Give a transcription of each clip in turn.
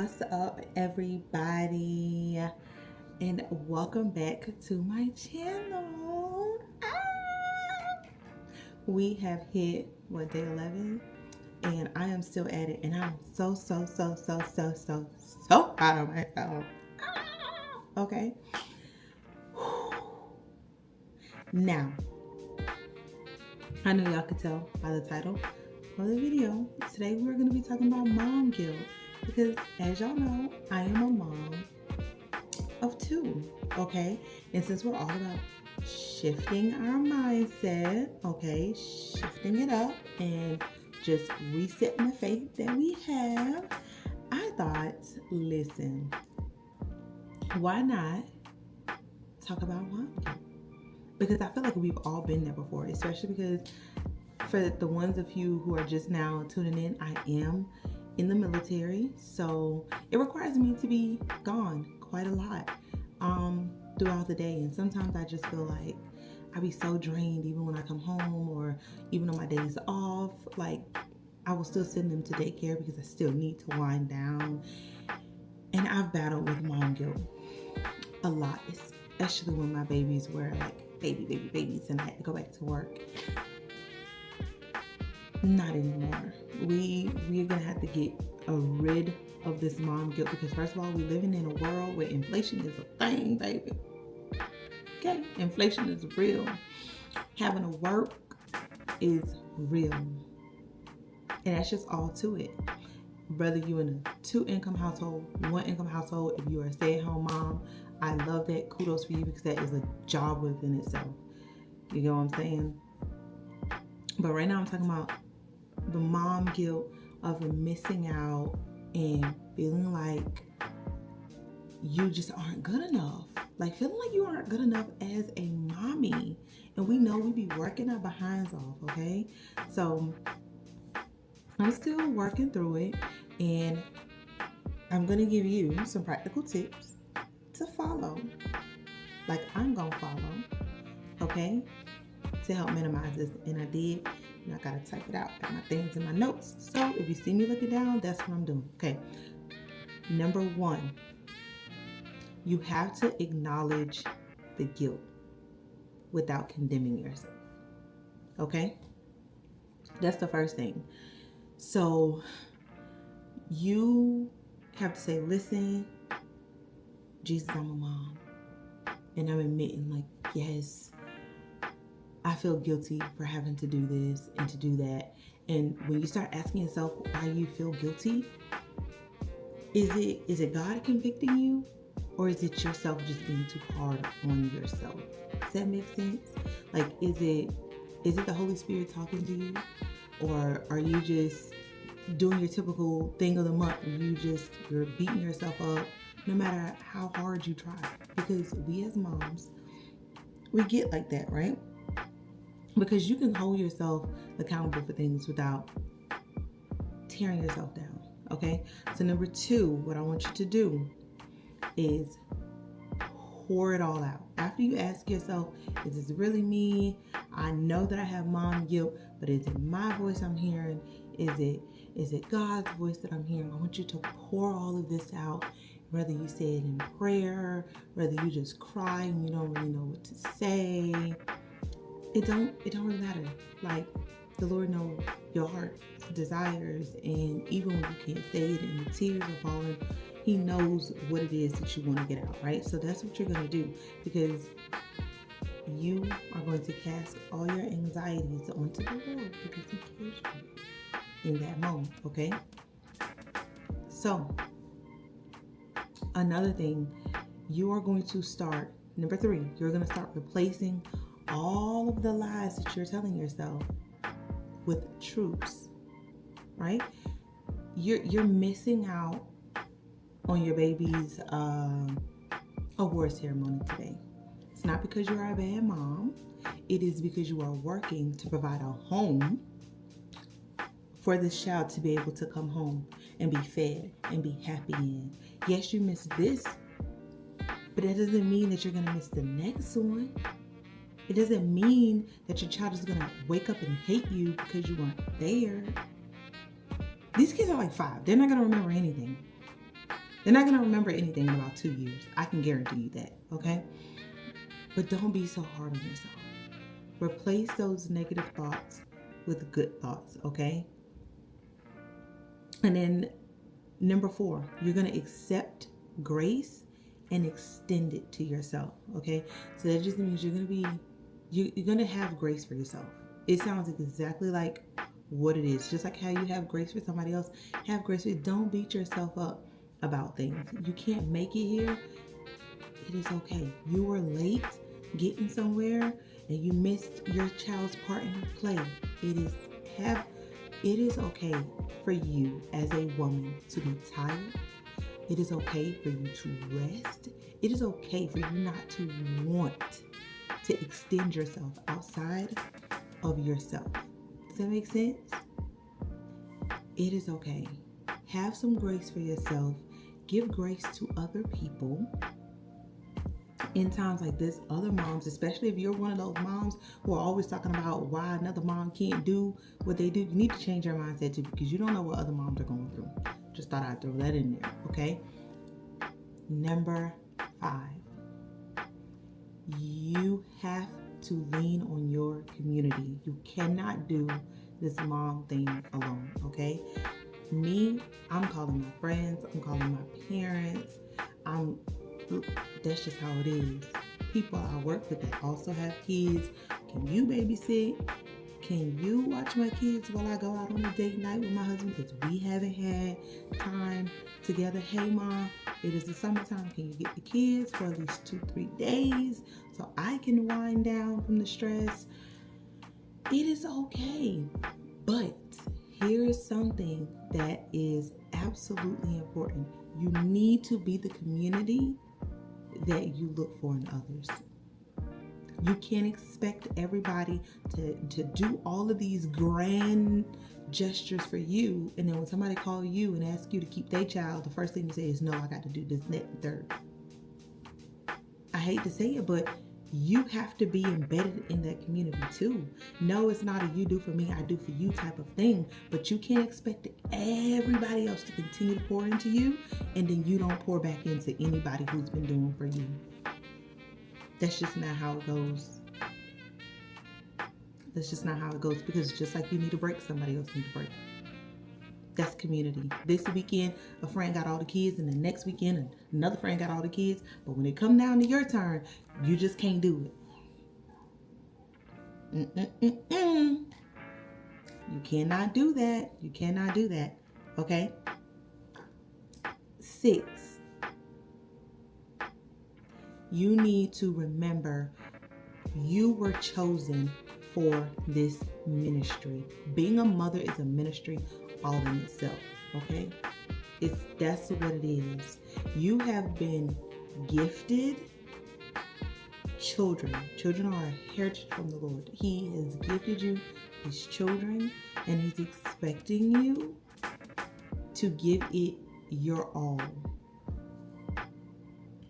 What's up, everybody? And welcome back to my channel. We have hit day 11, and I am still at it, and I'm so proud of myself. Okay. Now, I know y'all could tell by the title of the video. Today we're going to be talking about mom guilt because, as y'all know, I am a mom of two. Okay, and since we're all about shifting our mindset, okay, shifting it up and just resetting the faith that we have, I thought, listen, why not talk about mom guilt? Because I feel like we've all been there before, especially because for the ones of you who are just now tuning in, I am in the military, so it requires me to be gone quite a lot throughout the day, and sometimes I just feel like I be so drained even when I come home, or even on my days off. Like, I will still send them to daycare because I still need to wind down, and I've battled with mom guilt a lot, especially when my babies were like babies and I had to go back to work. Not anymore. We're gonna have to get rid of this mom guilt because, first of all, we're living in a world where inflation is a thing, baby. Okay, inflation is real. Having to work is real, and that's just all to it. Whether you're in a 2-income household, 1-income household, if you're a stay-at-home mom, I love that. Kudos for you, because that is a job within itself. You know what I'm saying? But right now I'm talking about the mom guilt of missing out and feeling like you just aren't good enough. Like, feeling like you aren't good enough as a mommy. And we know we be working our behinds off, okay? So I'm still working through it, and I'm gonna give you some practical tips to follow. Like, I'm gonna follow, okay? To help minimize this. And I did, and I gotta type it out. Got my things in my notes. So if you see me looking down, that's what I'm doing. Okay. Number 1, you have to acknowledge the guilt without condemning yourself. Okay? That's the first thing. So you have to say, listen, Jesus, I'm a mom. And I'm admitting, like, yes, I feel guilty for having to do this and to do that. And when you start asking yourself why you feel guilty, is it God convicting you, or is it yourself just being too hard on yourself? Does that make sense? Like, is it the Holy Spirit talking to you, or are you just doing your typical thing of the month where you're beating yourself up no matter how hard you try? Because we as moms, we get like that, right? Because you can hold yourself accountable for things without tearing yourself down, okay? So number 2, what I want you to do is pour it all out. After you ask yourself, is this really me? I know that I have mom guilt, but is it my voice I'm hearing? Is it God's voice that I'm hearing? I want you to pour all of this out, whether you say it in prayer, whether you just cry and you don't really know what to say. It don't really matter. Like, the Lord knows your heart's desires, and even when you can't say it and the tears are falling, He knows what it is that you want to get out, right? So that's what you're going to do, because you are going to cast all your anxieties onto the Lord, because He cares for you in that moment, okay? So another thing, you are going to start, number 3, you're going to start replacing all of the lies that you're telling yourself with truths, right? You're missing out on your baby's award ceremony today. It's not because you're a bad mom. It is because you are working to provide a home for this child to be able to come home and be fed and be happy in. Yes, you missed this, but that doesn't mean that you're going to miss the next one. It doesn't mean that your child is going to wake up and hate you because you weren't there. These kids are like 5. They're not going to remember anything. They're not going to remember anything in about 2 years. I can guarantee you that, okay? But don't be so hard on yourself. Replace those negative thoughts with good thoughts, okay? And then number 4, you're going to accept grace and extend it to yourself, okay? So that just means you're going to have grace for yourself. It sounds exactly like what it is. Just like how you have grace for somebody else, have grace for you. Don't beat yourself up about things. You can't make it here. It is okay. You were late getting somewhere and you missed your child's part in the play. It is okay for you as a woman to be tired. It is okay for you to rest. It is okay for you not to want to extend yourself outside of yourself. Does that make sense? It is okay. Have some grace for yourself. Give grace to other people. In times like this, other moms, especially if you're one of those moms who are always talking about why another mom can't do what they do, you need to change your mindset too, because you don't know what other moms are going through. Just thought I'd throw that in there, okay? Number 5, you have to lean on your community. You cannot do this mom thing alone, okay? I'm calling my friends, I'm calling my parents, that's just how it is. People I work with that also have kids. Can you babysit? Can you watch my kids while I go out on a date night with my husband? Because we haven't had time together. Hey, Mom, it is the summertime. Can you get the kids for at least 2-3 days so I can wind down from the stress? It is okay. But here is something that is absolutely important. You need to be the community that you look for in others. You can't expect everybody to do all of these grand gestures for you, and then when somebody calls you and asks you to keep their child, the first thing you say is, no, I got to do this, that, and third. I hate to say it, but you have to be embedded in that community too. No, it's not a you do for me, I do for you type of thing, but you can't expect everybody else to continue to pour into you, and then you don't pour back into anybody who's been doing for you. That's just not how it goes. That's just not how it goes, because just like you need a break, somebody else needs a break. That's community. This weekend, a friend got all the kids, and the next weekend, another friend got all the kids. But when it come down to your turn, you just can't do it. You cannot do that. You cannot do that. Okay? 6, you need to remember you were chosen for this ministry. Being a mother is a ministry all in itself, okay? That's what it is. You have been gifted children. Children are a heritage from the Lord. He has gifted you his children, and he's expecting you to give it your all.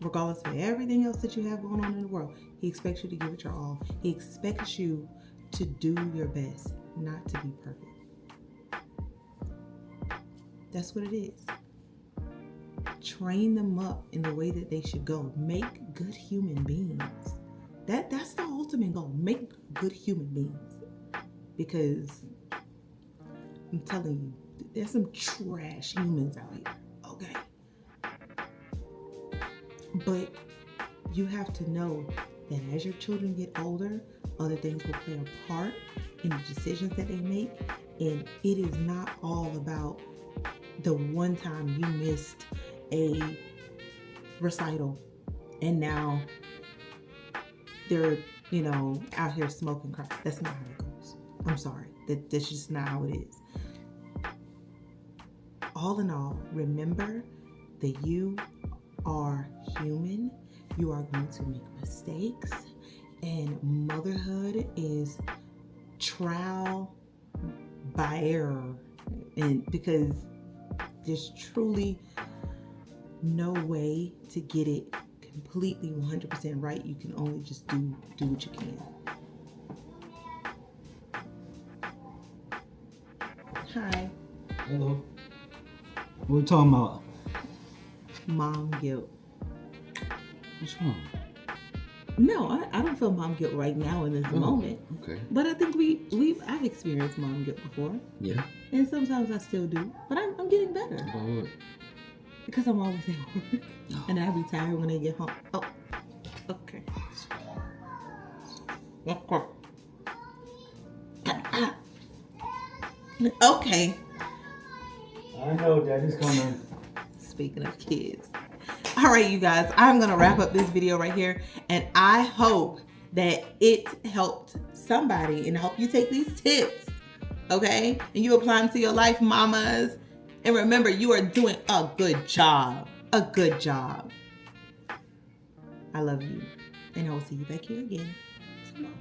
Regardless of everything else that you have going on in the world, he expects you to give it your all. He expects you to do your best, not to be perfect. That's what it is. Train them up in the way that they should go. Make good human beings. That's the ultimate goal. Make good human beings. Because I'm telling you, there's some trash humans out here, okay? But you have to know that as your children get older, other things will play a part in the decisions that they make. And it is not all about the one time you missed a recital and now they're, out here smoking crack. That's not how it goes. I'm sorry. That's just not how it is. All in all, remember that you are human. You are going to make mistakes, and motherhood is trial by error, and because there's truly no way to get it completely 100% right. You can only just do what you can. Hi. Hello. What we're talking about? mom guilt. What's wrong? No, I don't feel mom guilt right now in this moment. Okay. But I think I've experienced mom guilt before. Yeah. And sometimes I still do. But I'm getting better. About what? Because I'm always at work. And I be tired when I get home. Oh, okay. Okay. I know Daddy's coming. Speaking of kids. All right, you guys, I'm going to wrap up this video right here. And I hope that it helped somebody and help you take these tips. Okay? And you apply them to your life, mamas. And remember, you are doing a good job. A good job. I love you. And I will see you back here again tomorrow.